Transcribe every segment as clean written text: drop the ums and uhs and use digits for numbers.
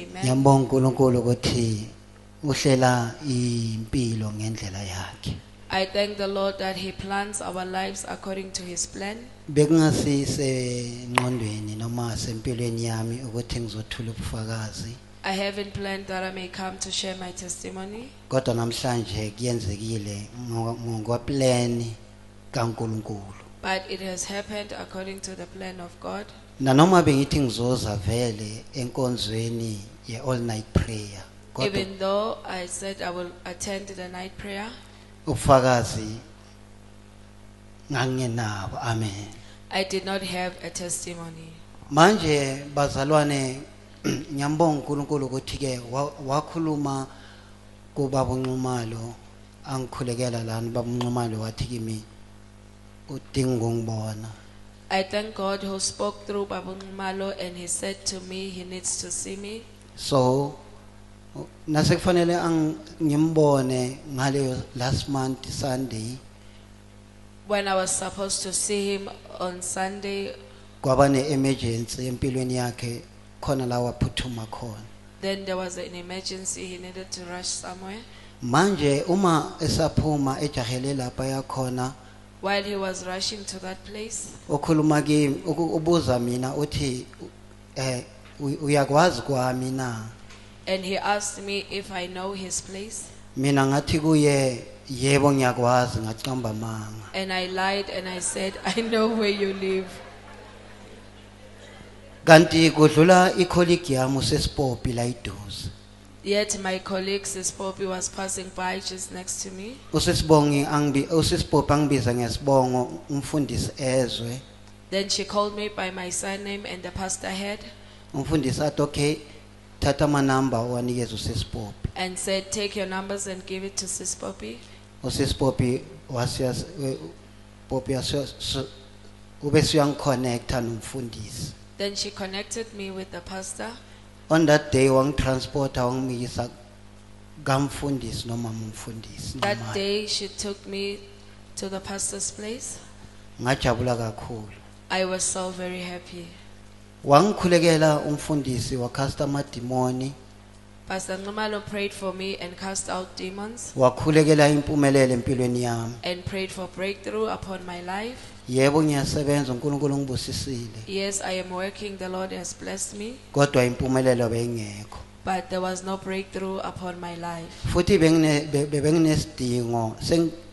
Amen. Ngiyambonga uNkulunkulu ukuthi uhlela impilo ngendlela yakhe. I thank the Lord that He plans our lives according to His plan. Bekungasise ngqondweni noma sempilweni yami ukuthi ngizothula ubufakazi. I haven't planned that I may come to share my testimony, Kodwa namhlanje kuyenzekile ngokwa-plan kaNkulunkulu. but it has happened according to the plan of God. Nanoma bengithi ngizoza vele enkonzweni ye-all night prayer. Kodwa Even though I said I will attend the night prayer, ubufakazi nganginabo. Amen. I did not have a testimony. Manje bazalwane ngiyambonga uNkulunkulu ukuthi ke wakhuluma kubaba uNxumalo angikhulekela lana baba uNxumalo wathi kimi udinga ungibona. I thank God who spoke through Babu Malo, and he said to me he needs to see me. So nasekufanele ngimbone ngaleyo last month Sunday When I was supposed to see him on Sunday, kwaba ne-emergency empilweni yakhe khona la waphuthuma khona. then there was an emergency, he needed to rush somewhere. Manje uma esaphuma ejahele lapha yakhona While he was rushing to that place, ukhuluma kimi ubuza mina uthi uyakwazi kwami na? and he asked me if I know his place, Mina ngathi kuye yebo ngiyakwazi ngacamba manga. and I lied and I said, I know where you live. Kanti kudlula icolleague yami uSesiphopi la iduze. Yet my colleague Sis Poppy was passing by just next to me. Usesibongi uSesiphopi angibiza ngesibongo umfundisi ezwe. Then she called me by my surname, and the pastor had, Umfundisi athi okay thatha ama number wanikeza uSesiphopi. and said, take your numbers and give it to Sis Poppy. uSesiphopi wasiyas Poppy ube siyangiconnecta nomfundisi. Then she connected me with the pastor. On that day wangitransporta wangimisa kamfundisi noma umfundisi. That day she took me to the pastor's place. Ngajabula kakhulu. I was so very happy. Wangikhulekela umfundisi wakhasta amadimoni. Pastor Nxumalo prayed for me and cast out demons, Wakhulekela impumelelo empilweni yami. and prayed for breakthrough upon my life. Yebo ngiyasebenza uNkulunkulu ngibusisile. Yes, I am working, the Lord has blessed me, Kodwa impumelelo bengekho. but there was no breakthrough upon my life. Futhi benginesidingo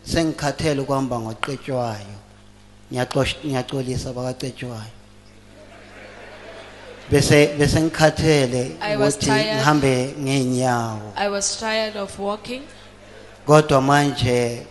sengikhathele ukuhamba ngoqetshwayo. Ngiyaxolisa abaqetshwayo. Bese ngikhathele I was ukuthi tired. ngihambe ngeenyawo. I was tired of walking, Kodwa manje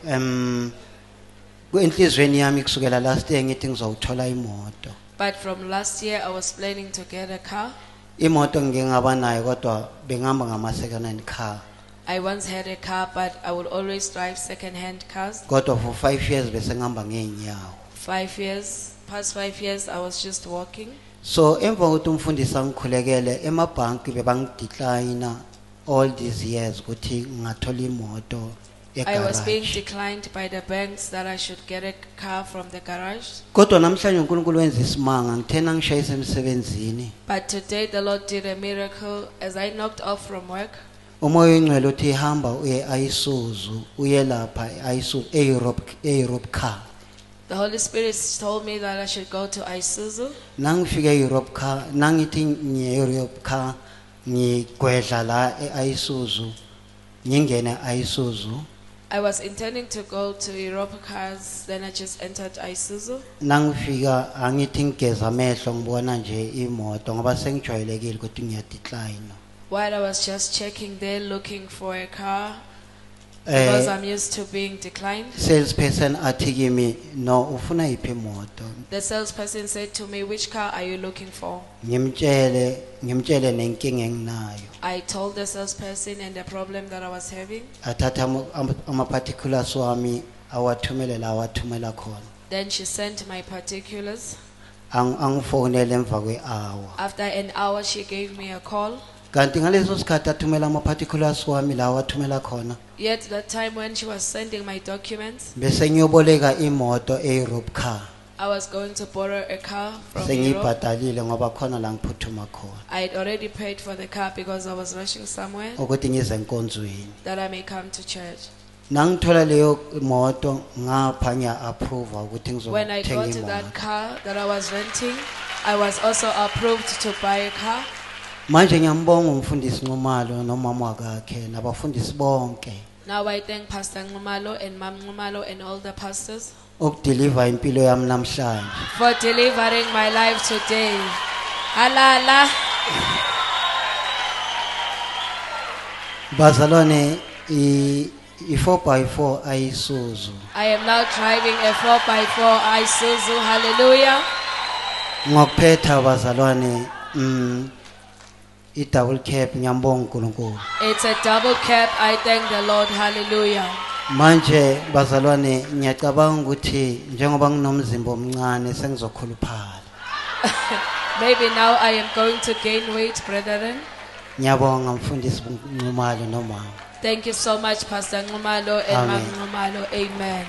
kuenhlizweni yami kusukela last year ngithi ngizowuthola imoto. but from last year I was planning to get a car. Imoto ngingaba nayo kodwa bengihamba ngama second hand car. I once had a car, but I would always drive second-hand cars. Kodwa for 5 years bese ngihamba ngeenyawo. 5 years, past 5 years, I was just walking. So emva kokuthi umfundisi angikhulekele emabhanki bebangidecline all these years ukuthi ngathola imoto I was being egarage. declined by the banks that I should get a car from the garage. Kodwa namhlanje uNkulunkulu wenza isimanga ngithena ngishayisa emsebenzini. But today the Lord did a miracle as I knocked off from work. Umoya oyingcwele uthi hamba uye ayisuzu uye lapha ayisuzu eEurope car. The Holy Spirit told me that I should go to Isuzu. Nangifika eEurope car nangithi ngiye-Europe car ngigwedla la eayisuzu ngingene ayisuzu. I was intending to go to Europe cars, then I just entered Isuzu. Nangifika angithi ngigeza amehlo ngibona nje imoto ngoba sengijwayelekile ukuthi ngiyadecline. While I was just checking there looking for a car, because I'm used to being declined. Salesperson athi kimi no ufuna iphi imoto? The salesperson said to me, which car are you looking for? Ngimtshele nenkinga enginayo. I told the salesperson and the problem that I was having. Athatha ama particulars wami awathumele la awathumela khona. Then she sent my particulars. Angifonele emva kwe-hour. After an hour, she gave me a call. Kanti ngaleso sikhathi athumela ama particulars wami la awathumela khona. Yet that time when she was sending my documents, Bese ngiyoboleka imoto eEurope car. I was going to borrow a car from Europe. sengiyibhadalile ngoba khona la ngiphuthuma khona I had already paid for the car because I was rushing somewhere ukuthi ngize enkonzweni that I may come to church. nangithola leyo moto ngapha ngiya approve ukuthi When I ngizothenga got to that imoto car that I was renting, I was also approved to buy a car. manje ngiyambonga umfundisi Nxumalo nomama wakhe nabafundisi bonke Now I thank Pastor Nxumalo and Mam Nxumalo and all the pastors ukudeliver impilo yami namhlanje for delivering my life today. Halala. bazalwane i4x4 ayisuzu I am now driving a 4x4 Isuzu. Hallelujah. ngokuphetha bazalwane i-double cab ngiyambonga uNkulunkulu It's a double cab. I thank the Lord. Hallelujah. manje bazalwane ngiyacabanga ukuthi njengoba nginomzimba omncane sengizokhuluphala Maybe now I am going to gain weight, brethren. ngiyabonga mfundisi Nxumalo nomama Thank you so much, Pastor Nxumalo and Mam Amen. Nxumalo. Amen.